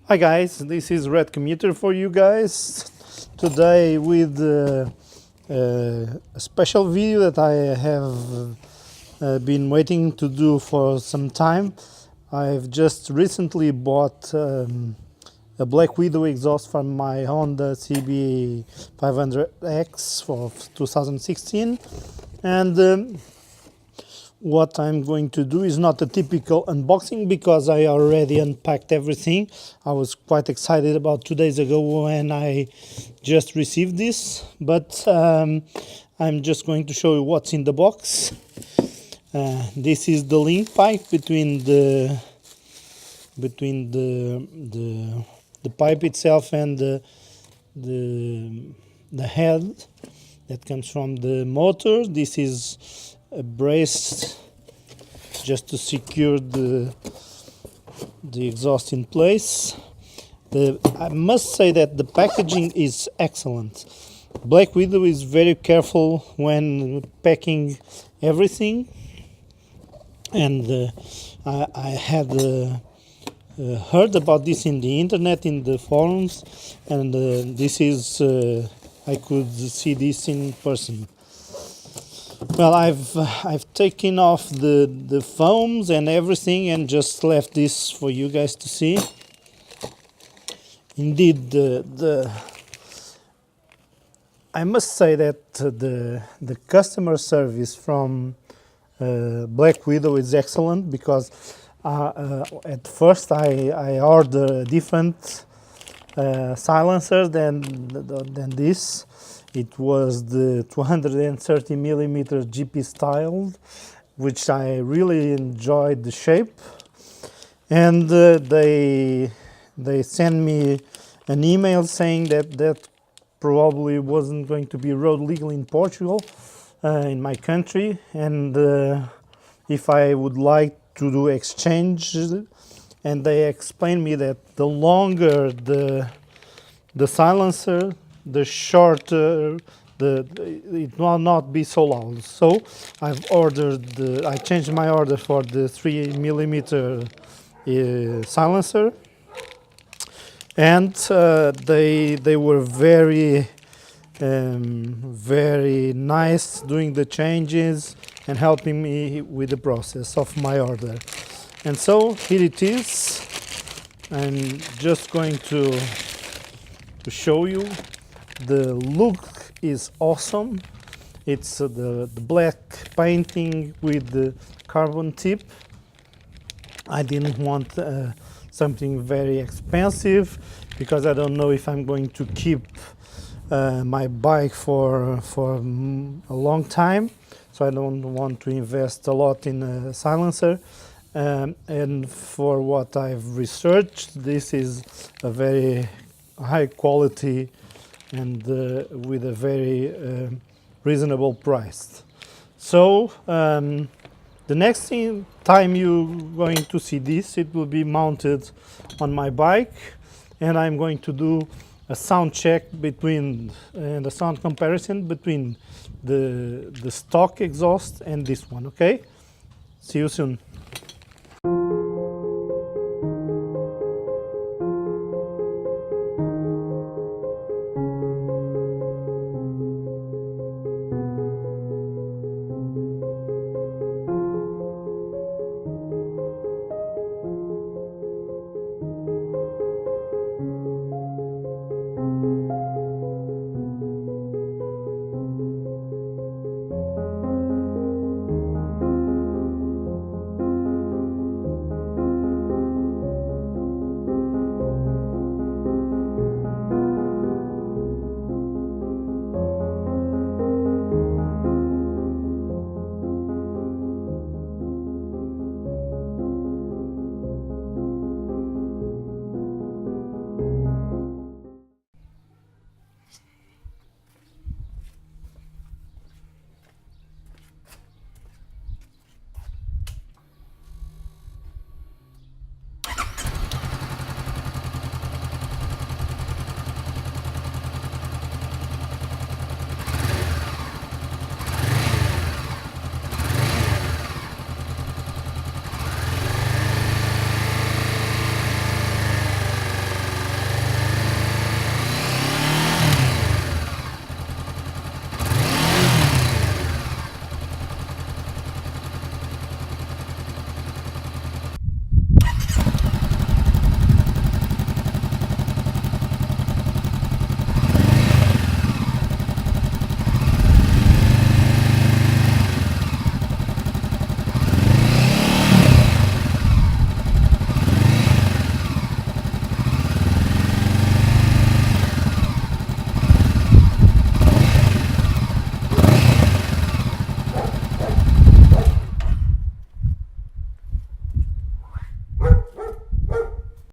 Hi guys, this is Red Commuter for you guys. Today with a special video that I have been waiting to do for some time. I've just recently bought a Black Widow exhaust from my Honda CB500x for 2016, and what I'm going to do is not a typical unboxing because I already unpacked everything. I was quite excited about 2 days ago when I just received this, but I'm just going to show you what's in the box. This is the link pipe between the pipe itself and the head that comes from the motor. This is a brace just to secure the exhaust in place. I must say that the packaging is excellent. Black Widow is very careful when packing everything, and I had heard about this in the internet, in the forums, and this is I could see this in person. Well, I've taken off the foams and everything and just left this for you guys to see. Indeed, I must say that the customer service from Black Widow is excellent, because at first I ordered a different silencer than this. It was the 230mm GP styled, which I really enjoyed the shape, and they sent me an email saying that probably wasn't going to be road legal in Portugal, in my country, and if I would like to do exchange. And they explained me that the longer the silencer, the shorter it will not be so loud. So I changed my order for the 3mm silencer, and they were very nice doing the changes and helping me with the process of my order. And so here it is. I'm just going to show you. The look is awesome. It's the black painting with the carbon tip. I didn't want something very expensive, because I don't know if I'm going to keep my bike for a long time, so I don't want to invest a lot in a silencer. And for what I've researched, this is a very high quality and with a very reasonable price. So the next time you're going to see this, it will be mounted on my bike, and I'm going to do a sound check between and a sound comparison between the stock exhaust and this one. Okay, see you soon.